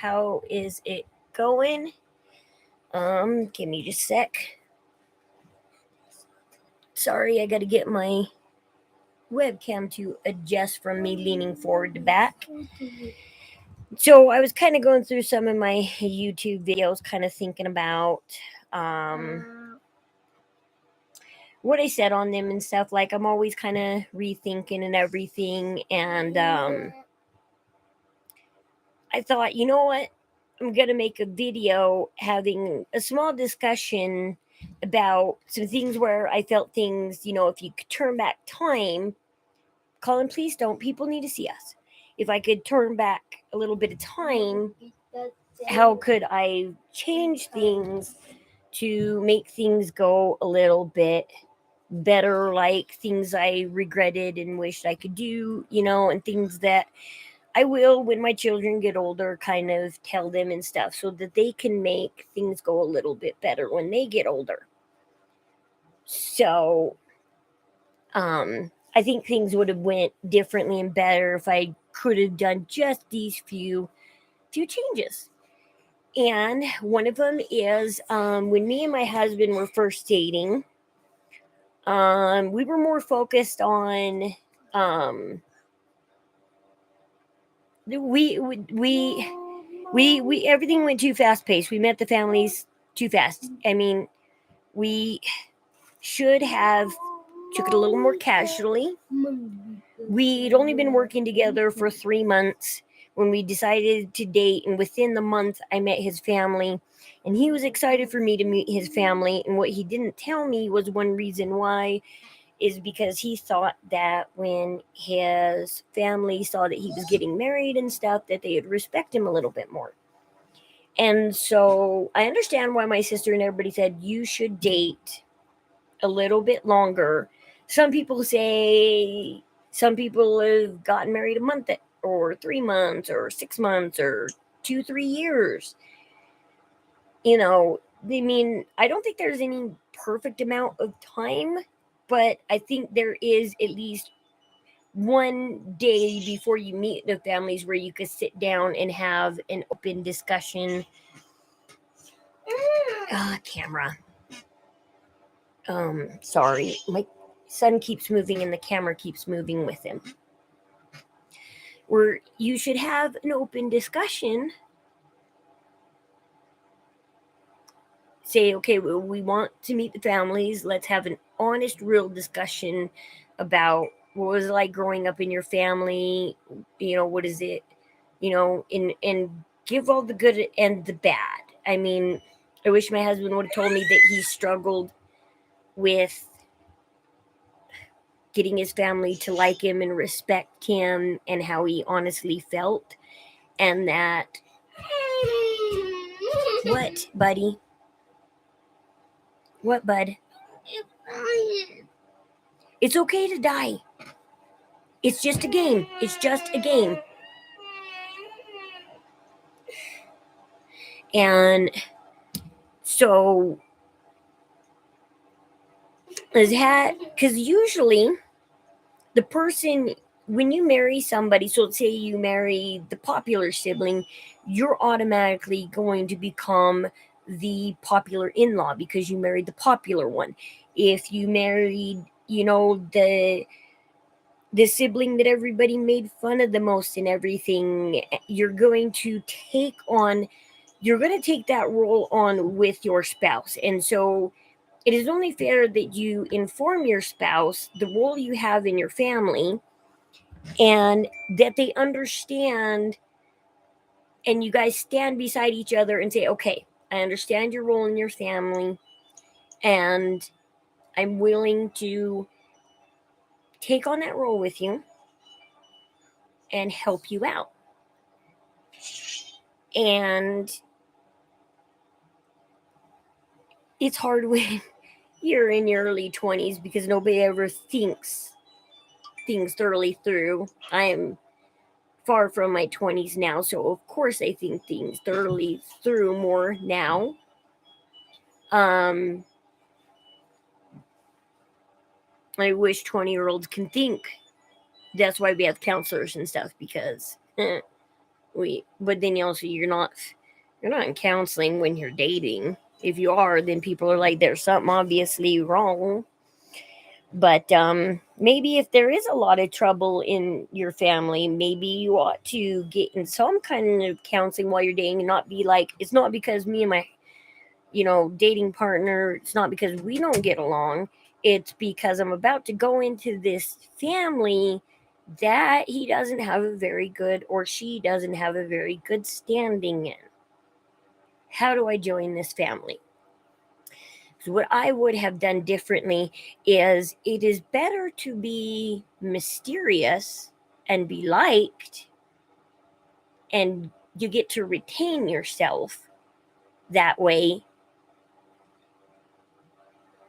How is it going? Give me just a sec. Sorry, I gotta get my webcam to adjust from me leaning forward to back. So I was kind of going through some of my YouTube videos, kind of thinking about um, what I said on them and stuff. Like I'm always kind of rethinking and everything, and I thought, you know what? I'm gonna make a video having a small discussion about some things where I felt things, if you could turn back time, Colin, please don't. People need to see us. If I could turn back a little bit of time, how could I change things to make things go a little bit better, like things I regretted and wished I could do, and things that I will, when my children get older, kind of tell them and stuff so that they can make things go a little bit better when they get older. So, I think things would have went differently and better if I could have done just these few changes. And one of them is when me and my husband were first dating, we were more focused on um, we everything went too fast paced. We met the families too fast. I mean, we should have took it a little more casually. We'd only been working together for 3 months when we decided to date, and within the month I met his family, and he was excited for me to meet his family. And what he didn't tell me was one reason why is because he thought that when his family saw that he was getting married and stuff, that they would respect him a little bit more. And so I understand why my sister and everybody said you should date a little bit longer. Some people say some people have gotten married a month or 3 months or 6 months or 2, 3 years. I mean, I don't think there's any perfect amount of time, but I think there is at least one day before you meet the families where you could sit down and have an open discussion. Camera. Sorry, my son keeps moving and the camera keeps moving with him. Where you should have an open discussion. Say, okay, well, we want to meet the families. Let's have an honest, real discussion about what was it like growing up in your family. What is it? And give all the good and the bad. I mean, I wish my husband would have told me that he struggled with getting his family to like him and respect him and how he honestly felt. And that, what, buddy? What, bud? It's okay to die. It's just a game. It's just a game. And so, because usually the person, when you marry somebody, so let's say you marry the popular sibling, you're automatically going to become the popular in-law because you married the popular one. If you married, the sibling that everybody made fun of the most and everything, you're going to take that role on with your spouse. And so it is only fair that you inform your spouse the role you have in your family and that they understand, and you guys stand beside each other and say, okay, I understand your role in your family and I'm willing to take on that role with you and help you out. And it's hard when you're in your early 20s because nobody ever thinks things thoroughly through. I'm far from my 20s now, so of course I think things thoroughly through more now. I wish 20-year-olds can think. That's why we have counselors and stuff, because But then also you're not in counseling when you're dating. If you are, then people are like, there's something obviously wrong. But maybe if there is a lot of trouble in your family, maybe you ought to get in some kind of counseling while you're dating, and not be like, it's not because me and my dating partner, it's not because we don't get along. It's because I'm about to go into this family that he doesn't have a very good, or she doesn't have a very good standing in. How do I join this family? So what I would have done differently is, it is better to be mysterious and be liked, and you get to retain yourself that way.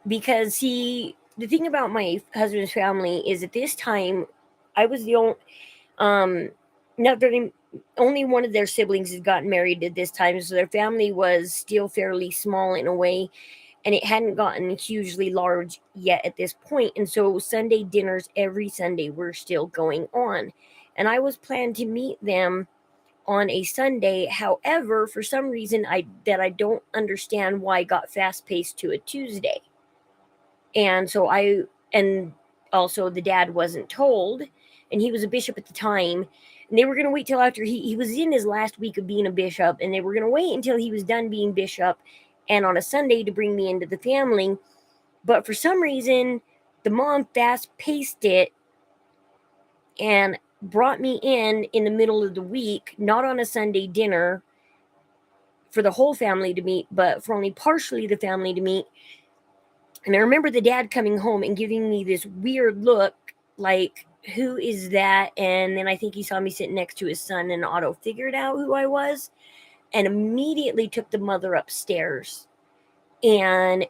Because the thing about my husband's family is, at this time I was the only not very only one of their siblings had gotten married at this time, so their family was still fairly small in a way, and it hadn't gotten hugely large yet at this point. And so Sunday dinners every Sunday were still going on, and I was planning to meet them on a Sunday. However, for some reason I don't understand why, got fast paced to a Tuesday. And so and also the dad wasn't told, and he was a bishop at the time, and they were going to wait till after he was in his last week of being a bishop, and they were going to wait until he was done being bishop and on a Sunday to bring me into the family. But for some reason, the mom fast paced it and brought me in the middle of the week, not on a Sunday dinner for the whole family to meet, but for only partially the family to meet. And I remember the dad coming home and giving me this weird look, like, who is that? And then I think he saw me sitting next to his son, and Otto figured out who I was and immediately took the mother upstairs. And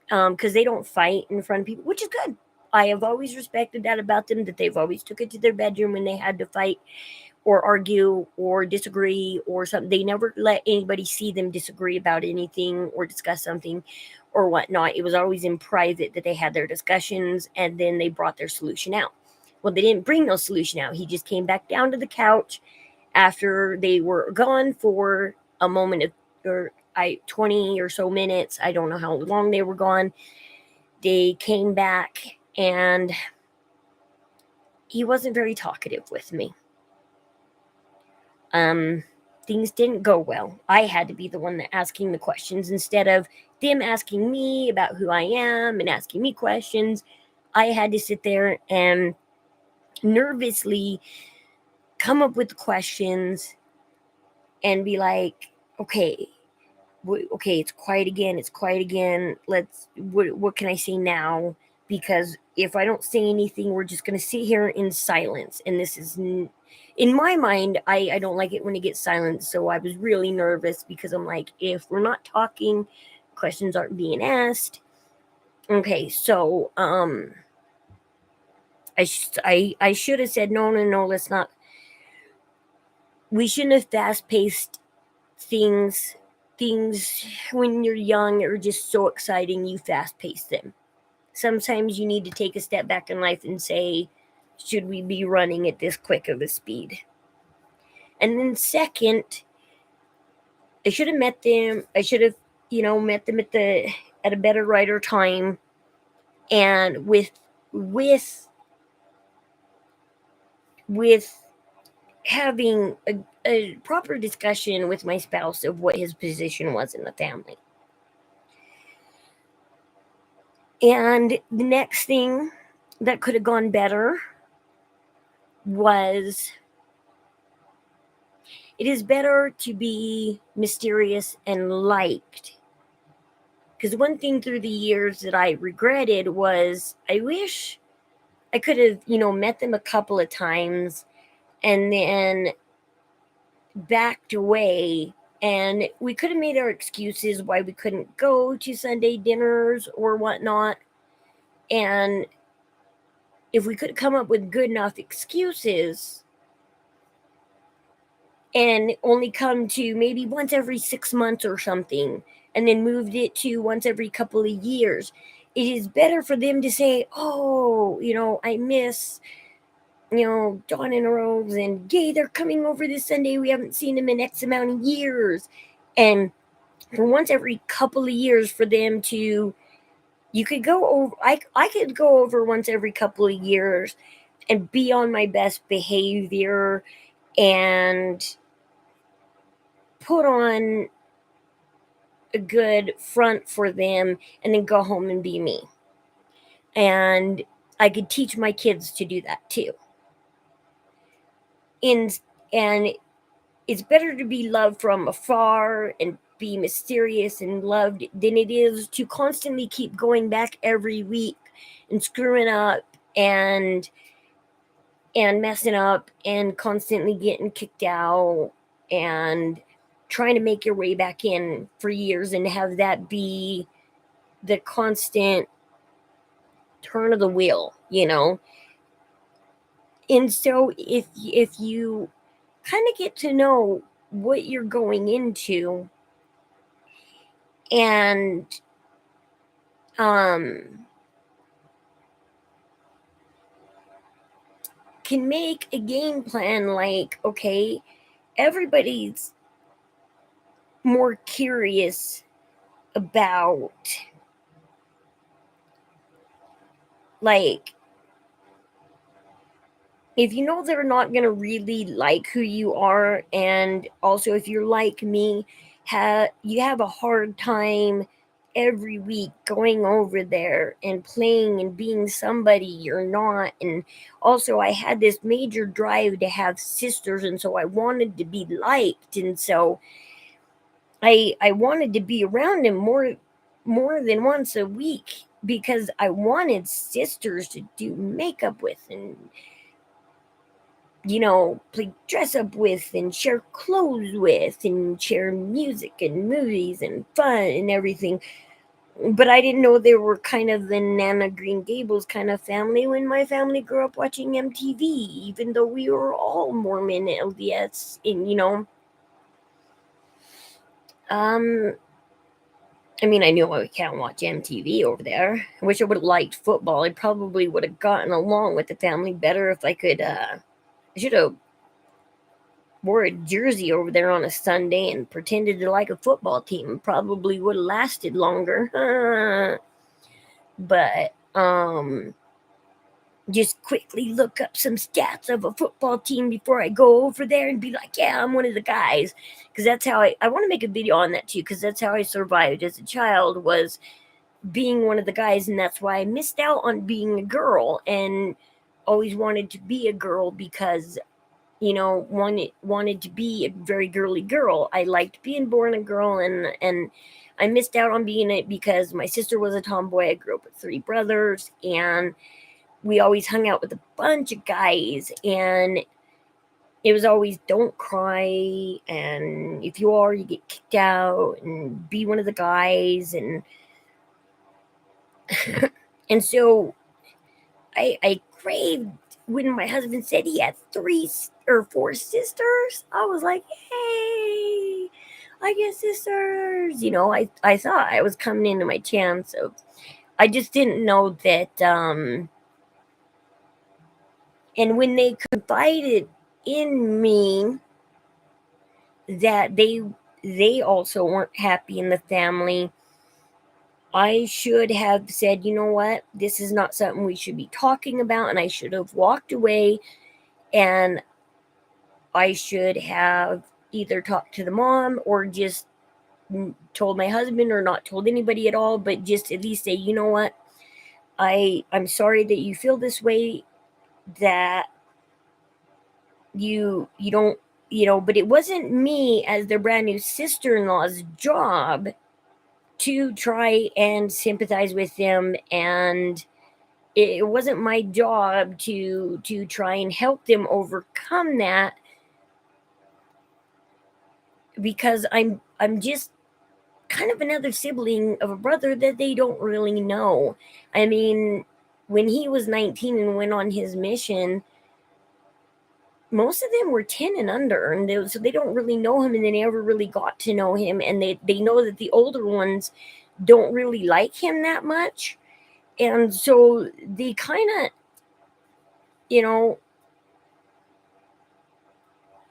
because they don't fight in front of people, which is good. I have always respected that about them, that they've always took it to their bedroom when they had to fight or argue or disagree or something. They never let anybody see them disagree about anything or discuss something or whatnot. It was always in private that they had their discussions, and then they brought their solution out. Well, they didn't bring no solution out. He just came back down to the couch after they were gone for a moment of, 20 or so minutes. I don't know how long they were gone. They came back, and he wasn't very talkative with me. Things didn't go well. I had to be the one that asking the questions instead of them asking me about who I am and asking me questions. I had to sit there and nervously come up with questions and be like, okay, it's quiet again. It's quiet again. What can I say now? Because if I don't say anything, we're just going to sit here in silence. And this is, in my mind, I don't like it when it gets silent. So I was really nervous because I'm like, if we're not talking, questions aren't being asked. Okay, so I should have said, no, let's not. We shouldn't have fast paced things. Things when you're young are just so exciting, you fast pace them. Sometimes you need to take a step back in life and say, should we be running at this quick of a speed? And then second, I should have met them. I should have, met them at a better righter time, and with having a proper discussion with my spouse of what his position was in the family. And the next thing that could have gone better was, it is better to be mysterious and liked. Because one thing through the years that I regretted was, I wish I could have, met them a couple of times and then backed away, and we could have made our excuses why we couldn't go to Sunday dinners or whatnot. And if we could come up with good enough excuses and only come to maybe once every 6 months or something, and then moved it to once every couple of years, it is better for them to say, oh, I miss Dawn in a Rose and yay, they're coming over this Sunday. We haven't seen them in X amount of years. And for once every couple of years for them to, you could go over, I could go over once every couple of years and be on my best behavior and put on a good front for them and then go home and be me. And I could teach my kids to do that too. And it's better to be loved from afar and be mysterious and loved than it is to constantly keep going back every week and screwing up and messing up and constantly getting kicked out and trying to make your way back in for years and have that be the constant turn of the wheel. And so if you kind of get to know what you're going into and can make a game plan, like, okay, everybody's more curious about, like, if you know they're not going to really like who you are, and also if you're like me, you have a hard time every week going over there and playing and being somebody you're not. And also I had this major drive to have sisters, and so I wanted to be liked, and so I wanted to be around them more than once a week because I wanted sisters to do makeup with and play dress up with and share clothes with and share music and movies and fun and everything. But I didn't know they were kind of the Nana Green Gables kind of family when my family grew up watching MTV, even though we were all Mormon LDS. And, I mean, I knew I can't watch MTV over there. I wish I would have liked football. I probably would have gotten along with the family better if I could, I should have wore a jersey over there on a Sunday and pretended to like a football team. Probably would have lasted longer. But just quickly look up some stats of a football team before I go over there and be like, yeah, I'm one of the guys. Because that's how I want to make a video on that too, because that's how I survived as a child, was being one of the guys. And that's why I missed out on being a girl and always wanted to be a girl because wanted to be a very girly girl. I liked being born a girl, and I missed out on being it because my sister was a tomboy. I grew up with 3 brothers, and we always hung out with a bunch of guys, and it was always don't cry, and if you are, you get kicked out, and be one of the guys. And and so I craved when my husband said he had 3 or 4 sisters. I was like, hey, I get sisters. I thought I was coming into my chance of, I just didn't know that. And when they confided in me that they also weren't happy in the family, I should have said, you know what, this is not something we should be talking about, and I should have walked away, and I should have either talked to the mom or just told my husband, or not told anybody at all, but just at least say, you know what, I'm sorry that you feel this way, that you don't, but it wasn't me as their brand new sister-in-law's job to try and sympathize with them, and it wasn't my job to try and help them overcome that, because I'm just kind of another sibling of a brother that they don't really know. I mean, when he was 19 and went on his mission, most of them were 10 and under, and so they don't really know him, and they never really got to know him, and they know that the older ones don't really like him that much, and so they kind of,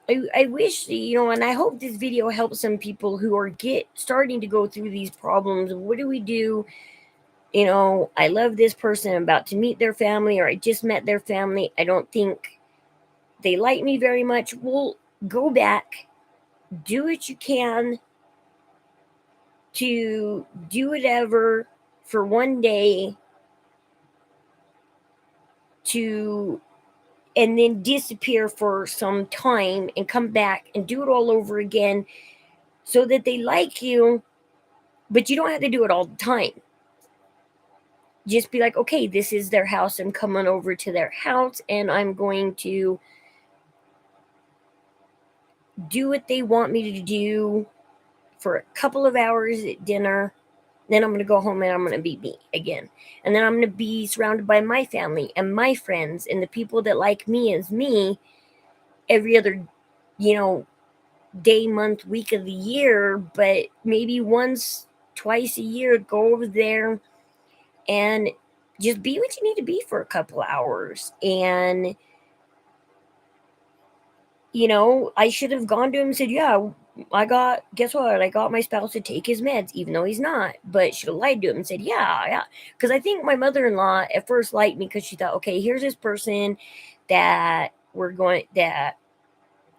I wish, and I hope this video helps some people who are starting to go through these problems. What do we do? I love this person, I'm about to meet their family, or I just met their family. I don't think they like me very much. Well, go back, do what you can to do whatever for one day and then disappear for some time and come back and do it all over again so that they like you, but you don't have to do it all the time. Just be like, okay, this is their house. I'm coming over to their house and I'm going to do what they want me to do for a couple of hours at dinner. Then I'm going to go home and I'm going to be me again. And then I'm going to be surrounded by my family and my friends and the people that like me as me every other, day, month, week of the year. But maybe once, twice a year, go over there and just be what you need to be for a couple hours. And I should have gone to him and said, yeah, guess what? I got my spouse to take his meds, even though he's not. But should have lied to him and said, yeah. Because I think my mother-in-law at first liked me because she thought, okay, here's this person that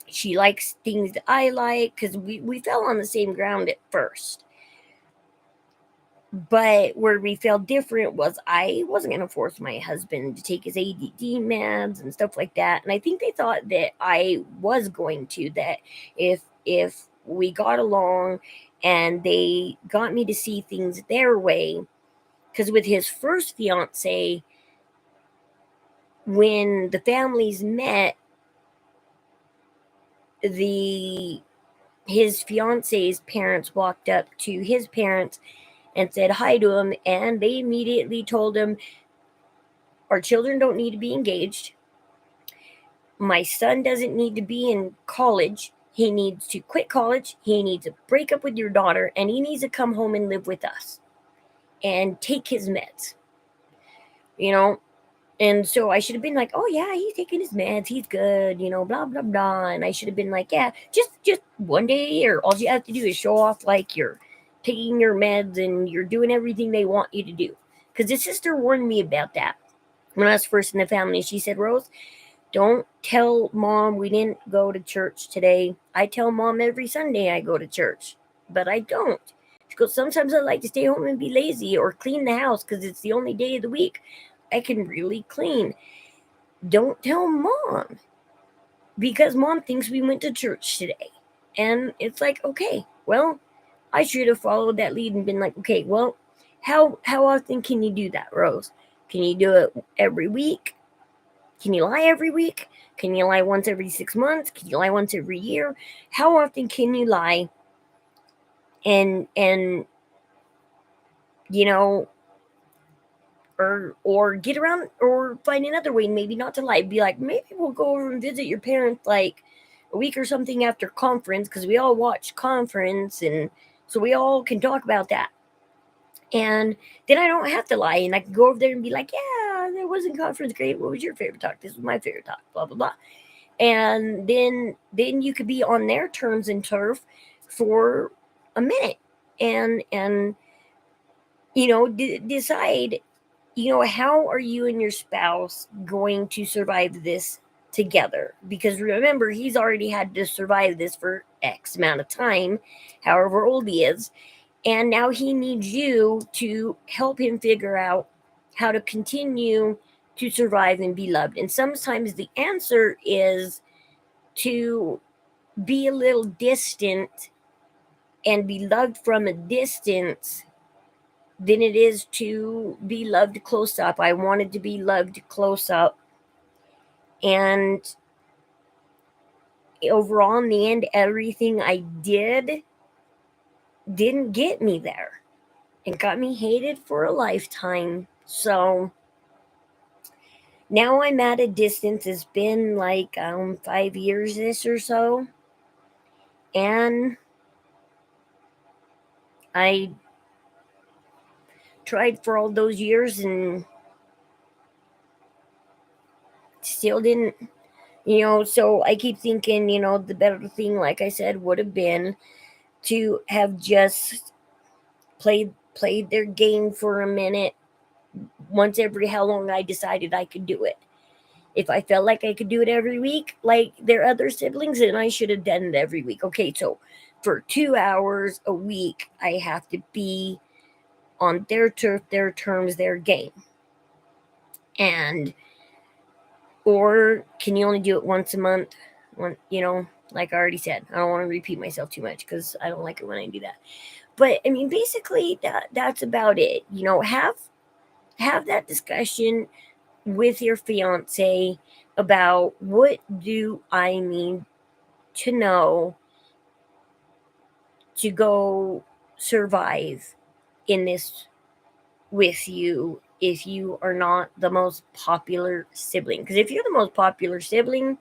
she likes things that I like, because we fell on the same ground at first. But where we felt different was I wasn't going to force my husband to take his ADD meds and stuff like that. And I think they thought that I was going to, that if we got along and they got me to see things their way. Because with his first fiance, when the families met, his fiance's parents walked up to his parents and said hi to him, and they immediately told him, our children don't need to be engaged. My son doesn't need to be in college. He needs to quit college. He needs to break up with your daughter, and he needs to come home and live with us and take his meds. And so I should have been like, oh yeah, he's taking his meds, he's good, blah blah blah. And I should have been like, yeah, just one day, or all you have to do is show off like you're taking your meds and you're doing everything they want you to do. Because his sister warned me about that when I was first in the family. She said, Rose, don't tell mom we didn't go to church today. I tell mom every Sunday I go to church, but I don't. She goes, sometimes I like to stay home and be lazy or clean the house because it's the only day of the week I can really clean. Don't tell mom, because mom thinks we went to church today. And it's like, okay, well, I should have followed that lead and been like, okay, well, how often can you do that, Rose? Can you do it every week? Can you lie every week? Can you lie once every 6 months? Can you lie once every year? How often can you lie? And or get around, or find another way, maybe not to lie. Be like, maybe we'll go over and visit your parents like a week or something after conference, because we all watch conference, and so we all can talk about that. And then I don't have to lie, and I can go over there and be like, yeah, there wasn't conference great. What was your favorite talk? This was my favorite talk. Blah blah blah. And then you could be on their terms and turf for a minute, and decide, how are you and your spouse going to survive this together? Because remember, he's already had to survive this for X amount of time, however old he is. And now he needs you to help him figure out how to continue to survive and be loved. And sometimes the answer is to be a little distant and be loved from a distance than it is to be loved close up. I wanted to be loved close up. And overall, in the end, everything I didn't get me there. It got me hated for a lifetime. So now I'm at a distance. It's been like 5 years-ish or so. And I tried for all those years and still didn't So I keep thinking, the better thing, like I said, would have been to have just played their game for a minute once every how long I decided I could do it. If I felt like I could do it every week, like their other siblings, then I should have done it every week. Okay, so for 2 hours a week, I have to be on their turf, their terms, their game. And or can you only do it once a month? Like I already said, I don't want to repeat myself too much because I don't like it when I do that. But I mean, basically, that's about it. Have that discussion with your fiance about what do I need to know to go survive in this with you if you are not the most popular sibling. Because if you're the most popular sibling,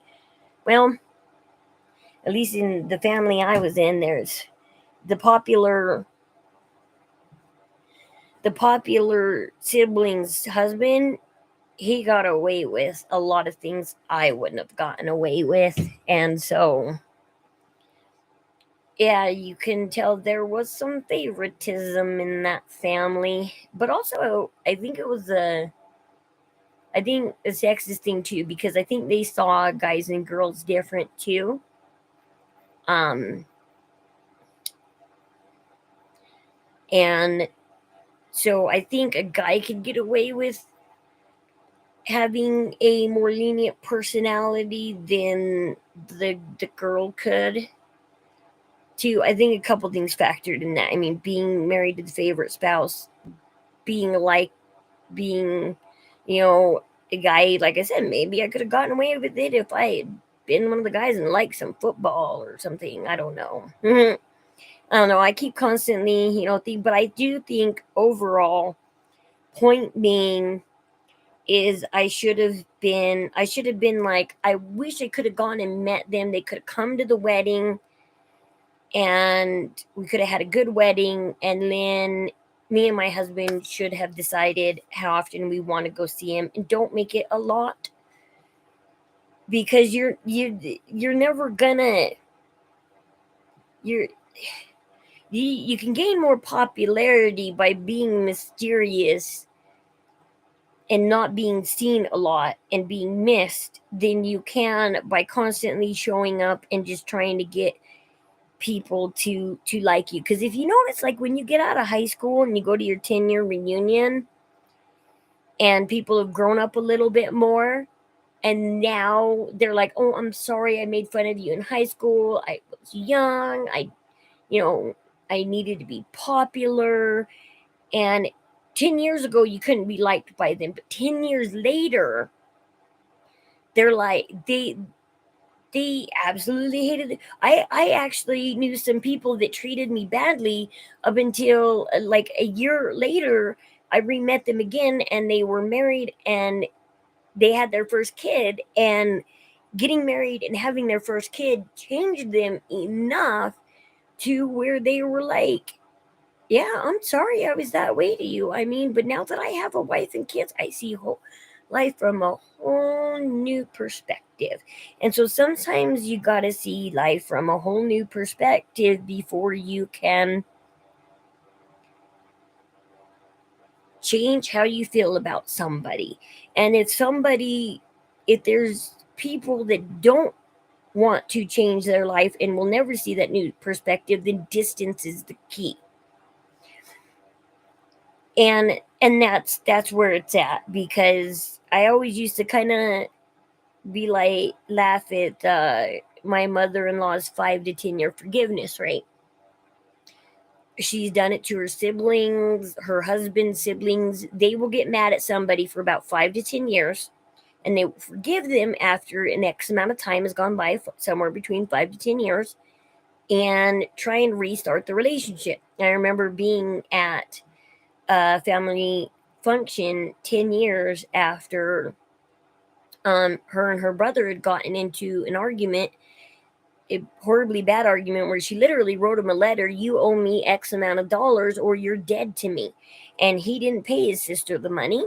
well, at least in the family I was in, there's the popular sibling's husband. He got away with a lot of things I wouldn't have gotten away with, and so yeah, you can tell there was some favoritism in that family, but also I think a sexist thing too, because I think they saw guys and girls different too. Um, and so I think a guy could get away with having a more lenient personality than the girl could. Too, I think a couple things factored in that. I mean, being married to the favorite spouse, being, you know, a guy, like I said, maybe I could have gotten away with it if I had been one of the guys and liked some football or something. I don't know. I don't know. I keep constantly, but I do think overall, point being is I should have been like, I wish I could have gone and met them. They could have come to the wedding and we could have had a good wedding, and then me and my husband should have decided how often we want to go see him, and don't make it a lot, because you're never gonna you're you can gain more popularity by being mysterious and not being seen a lot and being missed than you can by constantly showing up and just trying to get people to like you. Because if you notice, like when you get out of high school and you go to your 10-year reunion and people have grown up a little bit more, and now they're like, oh, I'm sorry I made fun of you in high school, I was young, you know I needed to be popular. And 10 years ago you couldn't be liked by them, but 10 years later they're like, they absolutely hated it. I actually knew some people that treated me badly up until like a year later. I re-met them again and they were married and they had their first kid, and getting married and having their first kid changed them enough to where they were like, yeah, I'm sorry I was that way to you. I mean, but now that I have a wife and kids, I see life from a whole new perspective. And so sometimes you got to see life from a whole new perspective before you can change how you feel about somebody. And if there's people that don't want to change their life and will never see that new perspective, then distance is the key. And that's where it's at, because I always used to kind of be like, laugh at my mother-in-law's 5 to 10 year forgiveness rate. She's done it to her siblings, her husband's siblings. They will get mad at somebody for about 5 to 10 years, and they will forgive them after an X amount of time has gone by, somewhere between 5 to 10 years, and try and restart the relationship. I remember being at a family function 10 years after her and her brother had gotten into an argument, a horribly bad argument, where she literally wrote him a letter, you owe me X amount of dollars or you're dead to me. And he didn't pay his sister the money,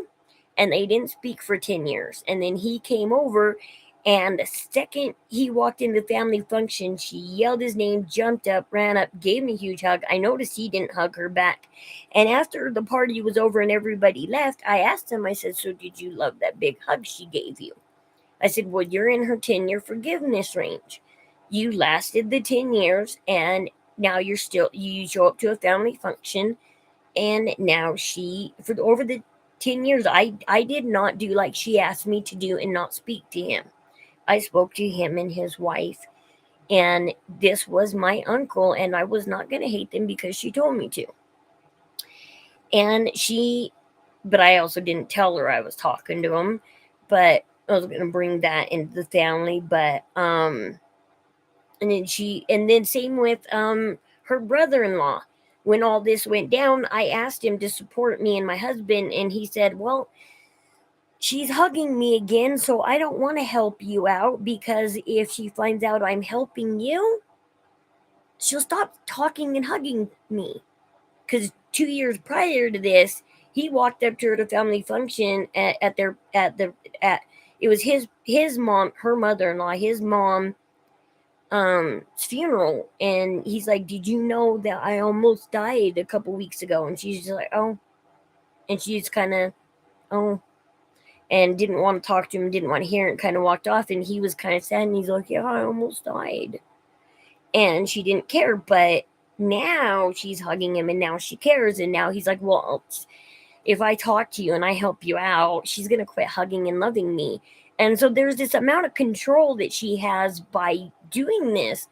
and they didn't speak for 10 years. And then he came over And the second he walked into the family function, she yelled his name, jumped up, ran up, gave him a huge hug. I noticed he didn't hug her back. And after the party was over and everybody left, I asked him, I said, so did you love that big hug she gave you? I said, well, you're in her 10-year forgiveness range. You lasted the 10 years and now you show up to a family function, and now for over the 10 years, I did not do like she asked me to do and not speak to him. I spoke to him and his wife, and this was my uncle, and I was not going to hate them because she told me to. And but I also didn't tell her I was talking to him, but I was going to bring that into the family. But, and then same with, her brother in law. When all this went down, I asked him to support me and my husband, and he said, well, she's hugging me again, so I don't want to help you out because if she finds out I'm helping you, she'll stop talking and hugging me. Because 2 years prior to this, he walked up to her at a family function at it was his mom, her mother-in-law, his mom funeral, and he's like, did you know that I almost died a couple weeks ago? And she's just like, oh, and she's kind of, oh, and didn't want to talk to him, didn't want to hear it, kind of walked off. And he was kind of sad, and he's like, yeah, I almost died. And she didn't care, but now she's hugging him, and now she cares. And now he's like, well, if I talk to you and I help you out, she's going to quit hugging and loving me. And so there's this amount of control that she has by doing this.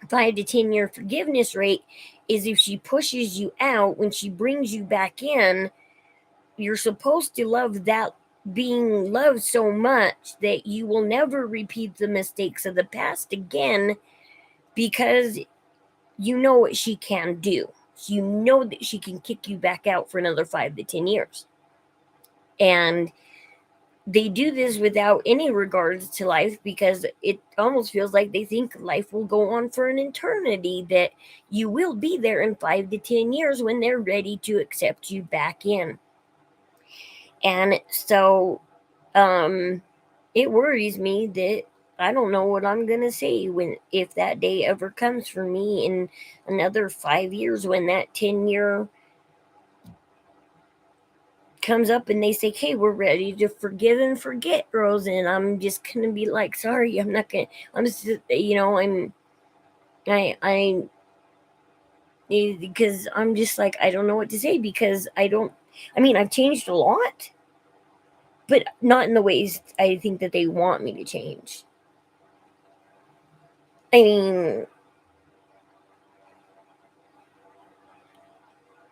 5 to 10 year forgiveness rate is if she pushes you out, when she brings you back in, you're supposed to love that being loved so much that you will never repeat the mistakes of the past again, because you know what she can do. You know that she can kick you back out for another 5 to 10 years. And they do this without any regards to life, because it almost feels like they think life will go on for an eternity, that you will be there in 5 to 10 years when they're ready to accept you back in. And so it worries me that I don't know what I'm going to say if that day ever comes for me in another 5 years, when that 10-year comes up and they say, hey, we're ready to forgive and forget, Rose. And I'm just going to be like, sorry, I'm not going to, I'm just, because I'm just like, I don't know what to say, because I've changed a lot, but not in the ways I think that they want me to change. I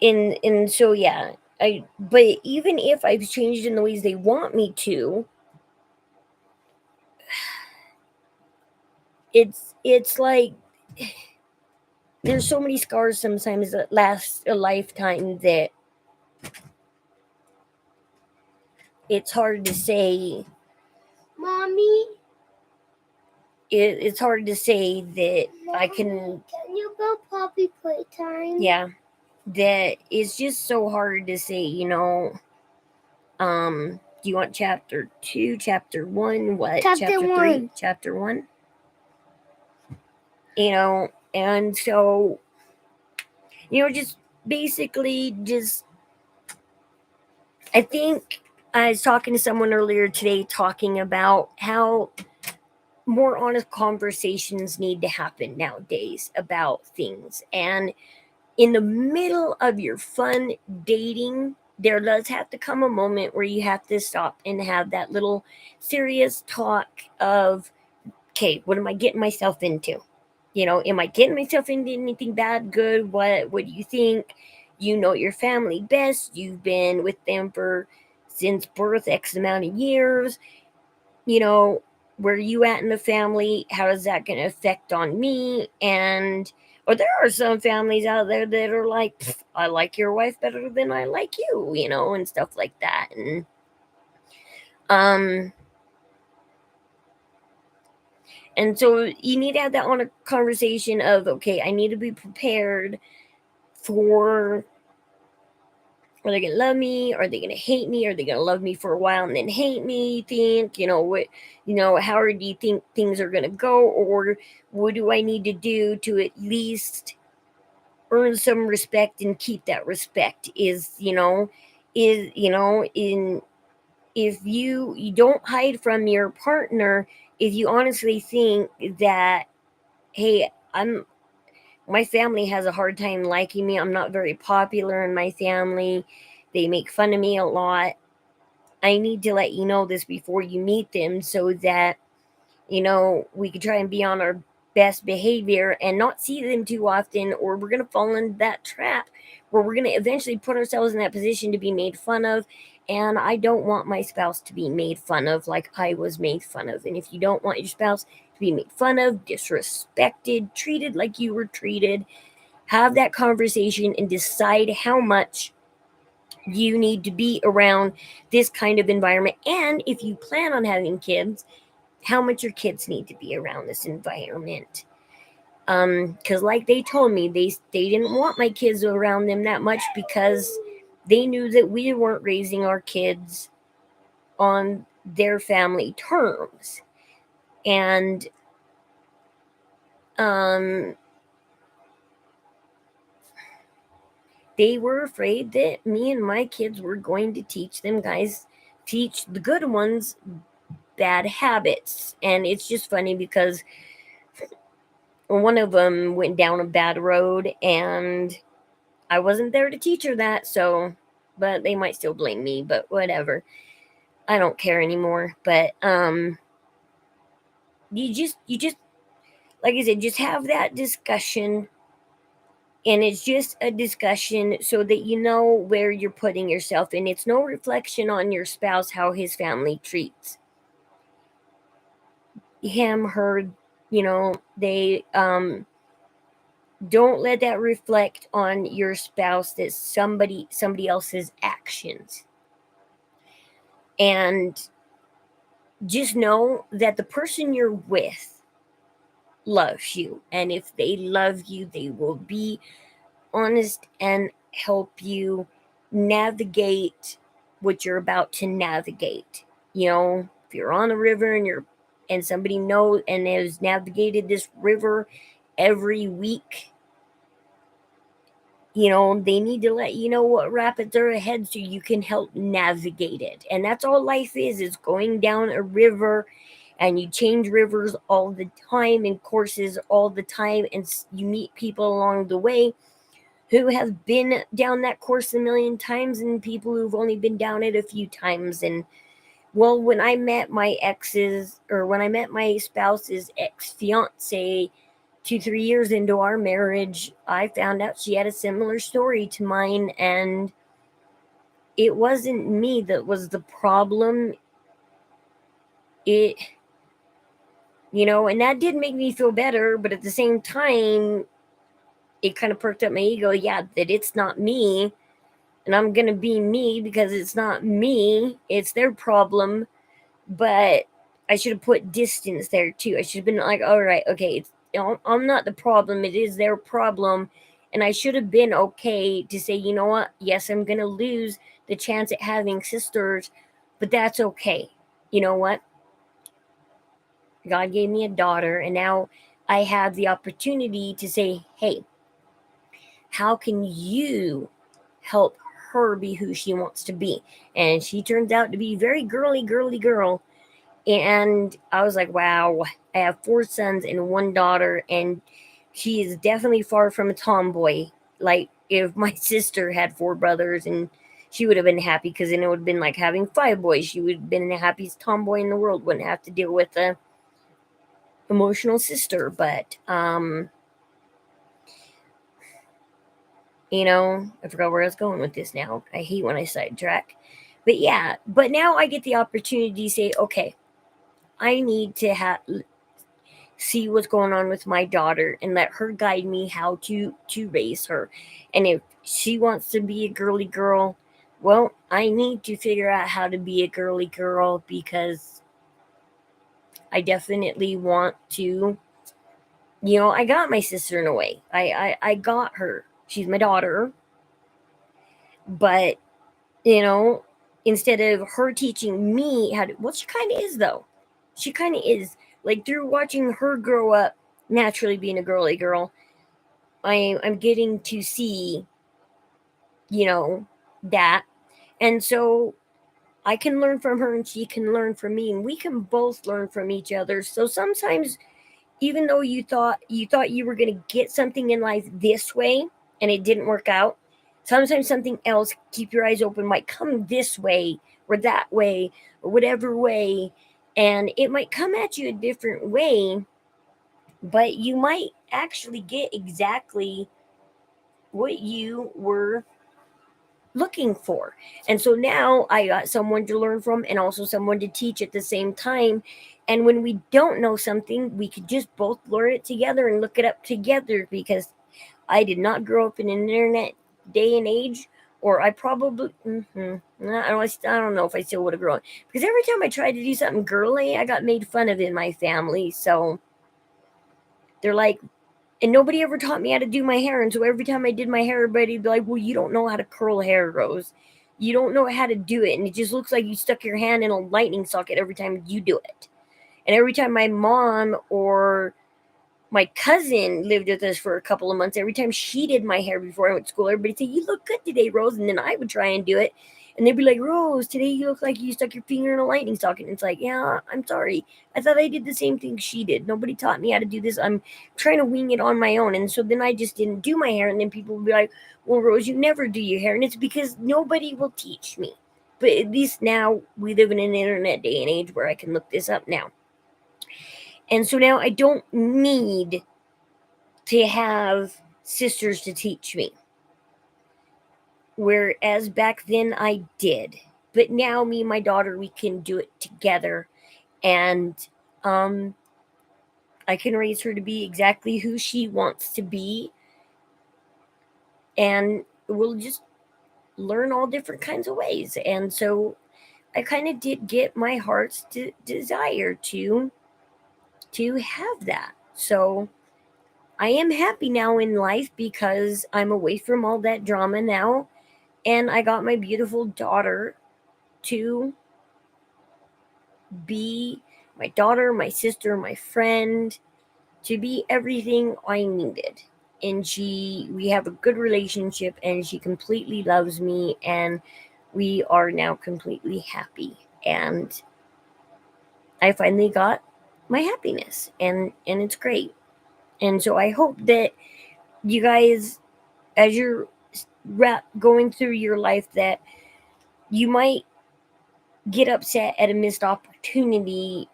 mean, and so yeah, but even if I've changed in the ways they want me to, it's like there's so many scars sometimes that last a lifetime that it's hard to say. Mommy, it's hard to say that Mommy, I can. Can you go Poppy playtime? Yeah, that it's just so hard to say. Do you want chapter 2, chapter 1, what? Chapter 1. 3, chapter 1. And so, just basically, I think I was talking to someone earlier today talking about how more honest conversations need to happen nowadays about things. And in the middle of your fun dating, there does have to come a moment where you have to stop and have that little serious talk of, okay, what am I getting myself into? Am I getting myself into anything bad, good? What do you think? You know your family best. You've been with them since birth, X amount of years. Where you at in the family? How is that going to affect on me? Or there are some families out there that are like, I like your wife better than I like you, and stuff like that. And so you need to have that on a conversation of, okay, I need to be prepared for Are they gonna love me? Are they gonna hate me? Are they gonna love me for a while and then hate me? You think, how do you think things are gonna go? Or what do I need to do to at least earn some respect and keep that respect? In if you don't hide from your partner, if you honestly think that, hey, my family has a hard time liking me. I'm not very popular in my family. They make fun of me a lot. I need to let you know this before you meet them so that, we can try and be on our best behavior and not see them too often, or we're going to fall into that trap where we're going to eventually put ourselves in that position to be made fun of. And I don't want my spouse to be made fun of like I was made fun of. And if you don't want your spouse to be made fun of, disrespected, treated like you were treated, have that conversation and decide how much you need to be around this kind of environment. And if you plan on having kids, how much your kids need to be around this environment. Because like they told me, they didn't want my kids around them that much because they knew that we weren't raising our kids on their family terms. And they were afraid that me and my kids were going to teach the good ones bad habits. And it's just funny because one of them went down a bad road and I wasn't there to teach her that, so, but they might still blame me, but whatever. I don't care anymore. But you just like I said, just have that discussion, and it's just a discussion so that you know where you're putting yourself, and it's no reflection on your spouse how his family treats him, her, they don't let that reflect on your spouse that somebody else's actions. And just know that the person you're with loves you, and if they love you, they will be honest and help you navigate what you're about to navigate. If you're on a river and somebody knows and has navigated this river every week, they need to let you know what rapids are ahead so you can help navigate it. And that's all life is going down a river, and you change rivers all the time and courses all the time, and you meet people along the way who have been down that course a million times and people who've only been down it a few times. And well, when I met my spouse's ex-fiance 2-3 years into our marriage, I found out she had a similar story to mine, and it wasn't me that was the problem. And that did make me feel better, but at the same time, it kind of perked up my ego. Yeah, that it's not me, and I'm gonna be me because it's not me, it's their problem. But I should have put distance there too. I should have been like, all right, okay, I'm not the problem, it is their problem. And I should have been okay to say, you know what, yes, I'm gonna lose the chance at having sisters, but that's okay. You know what, God gave me a daughter, and now I have the opportunity to say, hey, how can you help her be who she wants to be? And she turns out to be a very girly girl. And I was like, wow, I have 4 sons and 1 daughter, and she is definitely far from a tomboy. Like, if my sister had 4 brothers, and she would have been happy, because then it would have been like having 5 boys. She would have been the happiest tomboy in the world, wouldn't have to deal with a emotional sister. But I forgot where I was going with this now. I hate when I sidetrack. But yeah, but now I get the opportunity to say, okay, I need to see what's going on with my daughter and let her guide me how to raise her. And if she wants to be a girly girl, well, I need to figure out how to be a girly girl, because I definitely want to. I got my sister in a way. I got her. She's my daughter. But you know, instead of her teaching me how to, well, she kind of is though. She kind of is. Like through watching her grow up, naturally being a girly girl, I'm getting to see, you know, that. And so I can learn from her and she can learn from me and we can both learn from each other. So sometimes even though you thought you were going to get something in life this way and it didn't work out, sometimes something else, keep your eyes open, might come this way or that way or whatever way, and it might come at you a different way, but you might actually get exactly what you were looking for. And so now I got someone to learn from and also someone to teach at the same time. And when we don't know something, we could just both learn it together and look it up together, because I did not grow up in an internet day and age, or I probably, I don't know if I still would have grown. Because every time I tried to do something girly, I got made fun of in my family. So they're like, and nobody ever taught me how to do my hair. And so every time I did my hair, everybody'd be like, well, you don't know how to curl hair, Rose. You don't know how to do it. And it just looks like you stuck your hand in a lightning socket every time you do it. And every time my mom or my cousin lived with us for a couple of months, every time she did my hair before I went to school, everybody said, you look good today, Rose. And then I would try and do it. And they'd be like, Rose, today you look like you stuck your finger in a lightning socket. And it's like, yeah, I'm sorry. I thought I did the same thing she did. Nobody taught me how to do this. I'm trying to wing it on my own. And so then I just didn't do my hair. And then people would be like, well, Rose, you never do your hair. And it's because nobody will teach me. But at least now we live in an internet day and age where I can look this up now. And so now I don't need to have sisters to teach me. Whereas back then I did. But now me and my daughter, we can do it together. And um, I can raise her to be exactly who she wants to be. And we'll just learn all different kinds of ways. And so I kind of did get my heart's desire to have that. So I am happy now in life because I'm away from all that drama now, and I got my beautiful daughter to be my daughter, my sister, my friend, to be everything I needed. And we have a good relationship, and she completely loves me, and we are now completely happy. And I finally got my happiness, and it's great. And so I hope that you guys, as you're going through your life, that you might get upset at a missed opportunity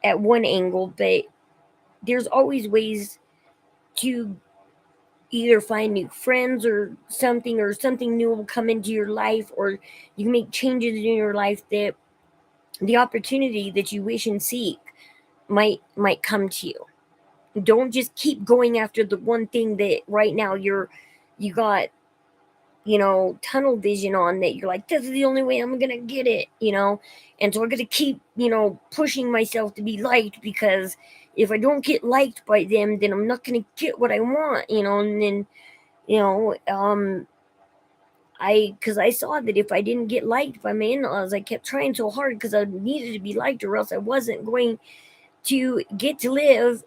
at one angle, but there's always ways to either find new friends or something new will come into your life, or you can make changes in your life that the opportunity that you wish and seek might come to you. Don't just keep going after the one thing that right now you got, tunnel vision on, that you're like, this is the only way I'm gonna get it, and so I'm gonna keep, pushing myself to be liked, because if I don't get liked by them, then I'm not gonna get what I want, and then, you know, um, because I saw that if I didn't get liked by my in-laws, I kept trying so hard because I needed to be liked, or else I wasn't going to get to live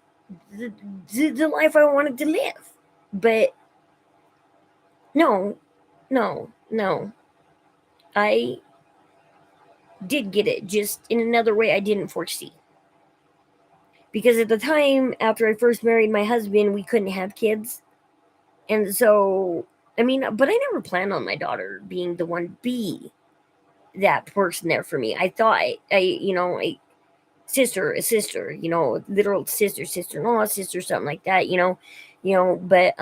the life I wanted to live. But no, no, no. I did get it, just in another way I didn't foresee. Because at the time, after I first married my husband, we couldn't have kids. And so, I mean, but I never planned on my daughter being the one to be that person there for me. I thought, a sister, literal sister, sister-in-law, sister, something like that, but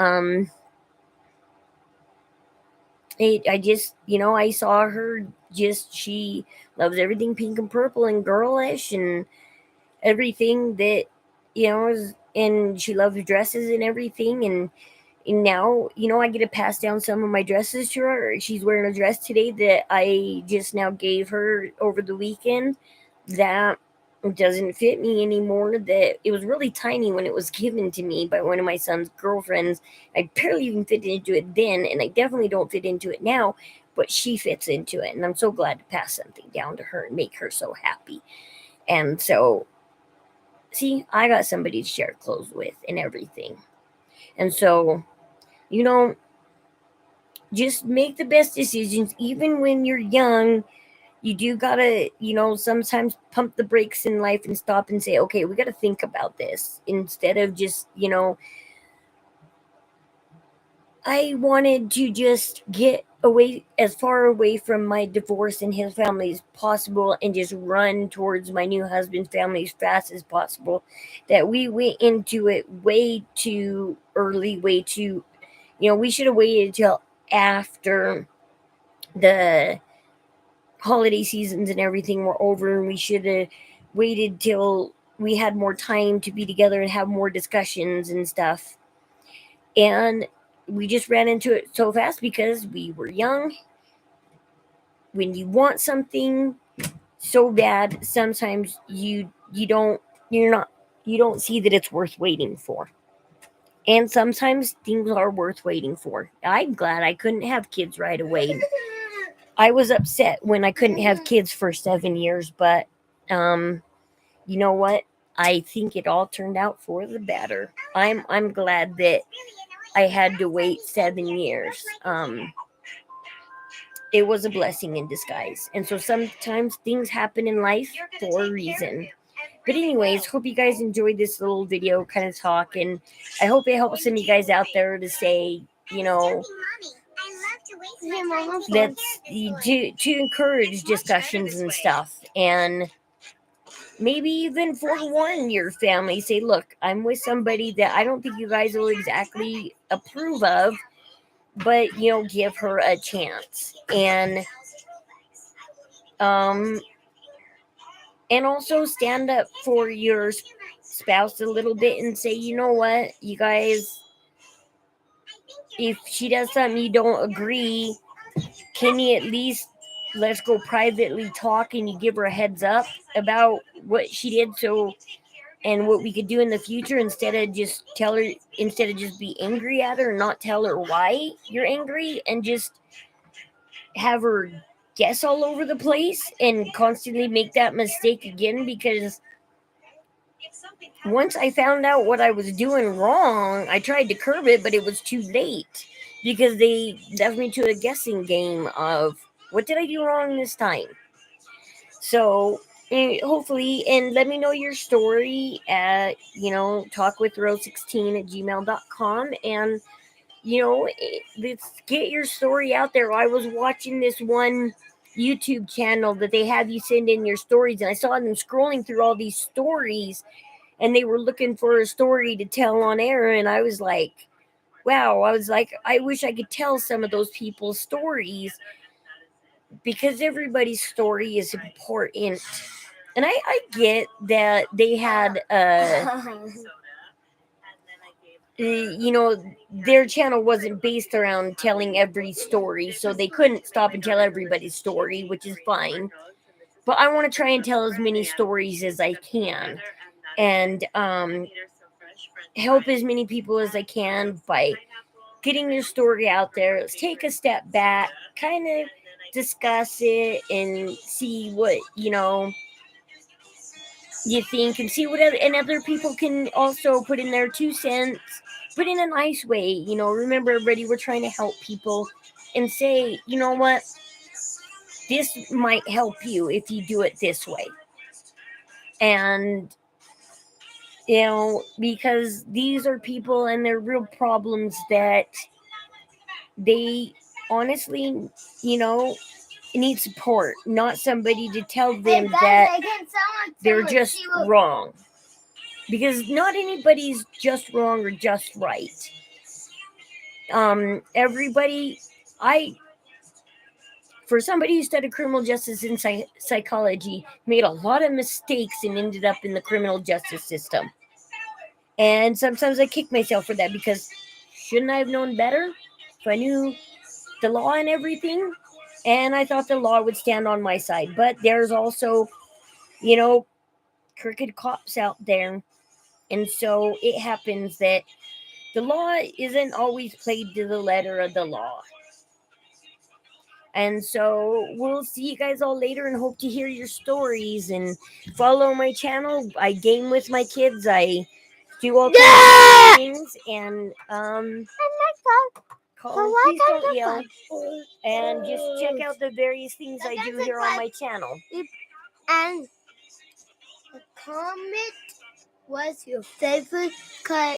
I just, I saw her, just, she loves everything pink and purple and girlish and everything that, and she loves dresses and everything. And now, I get to pass down some of my dresses to her. She's wearing a dress today that I just now gave her over the weekend that doesn't fit me anymore. That it was really tiny when it was given to me by one of my son's girlfriends. I barely even fit into it then, and I definitely don't fit into it now. but she fits into it. And I'm so glad to pass something down to her and make her so happy. And so, see, I got somebody to share clothes with and everything. And so, you know, just make the best decisions, even when you're young. You do gotta, sometimes pump the brakes in life and stop and say, okay, we gotta think about this instead of just, I wanted to just get away as far away from my divorce and his family as possible and just run towards my new husband's family as fast as possible. That we went into it way too early, way too, we should have waited till after the holiday seasons and everything were over, and we should have waited till we had more time to be together and have more discussions and stuff. And we just ran into it so fast because we were young. When you want something so bad, sometimes you don't see that it's worth waiting for. And sometimes things are worth waiting for. I'm glad I couldn't have kids right away. I was upset when I couldn't have kids for 7 years, but you know what? I think it all turned out for the better. I'm glad that I had to wait 7 years. It was a blessing in disguise. And so sometimes things happen in life for a reason. But anyways, hope you guys enjoyed this little video kind of talk, and I hope it helps some of you guys out there to say, that's to encourage discussions and stuff, and maybe even forewarn your family. Say, look, I'm with somebody that I don't think you guys will exactly approve of, but give her a chance. And also stand up for your spouse a little bit and say, you know what, you guys, if she does something you don't agree, can you at least let's go privately talk and you give her a heads up about what she did, so and what we could do in the future, instead of just be angry at her and not tell her why you're angry, and just have her guess all over the place and constantly make that mistake again. Because once I found out what I was doing wrong, I tried to curb it, but it was too late because they left me to a guessing game of what did I do wrong this time. So hopefully, and let me know your story at talkwithrow16@gmail.com, and let's get your story out there. I was watching this one YouTube channel that they have you send in your stories, and I saw them scrolling through all these stories, and they were looking for a story to tell on air, and I was like, wow, I wish I could tell some of those people's stories, because everybody's story is important. And I get that they had their channel wasn't based around telling every story, so they couldn't stop and tell everybody's story, which is fine. But I want to try and tell as many stories as I can, and help as many people as I can by getting your story out there. Let's take a step back, kind of discuss it, and see what you think, and see what other people can also put in their 2 cents, but in a nice way. Remember, everybody, we're trying to help people, and say, you know what, this might help you if you do it this way. And because these are people and they're real problems that they honestly need support, not somebody to tell them that they're just wrong, because not anybody's just wrong or just right. Everybody, for somebody who studied criminal justice and psychology, made a lot of mistakes and ended up in the criminal justice system. And sometimes I kick myself for that, because shouldn't I have known better if I knew the law and everything? And I thought the law would stand on my side. But there's also, crooked cops out there. And so it happens that the law isn't always played to the letter of the law. And so we'll see you guys all later and hope to hear your stories and follow my channel. I game with my kids. I do all kinds of things. And please don't yell. And just check out the various things I do here on my channel. And comment what's your favorite cut.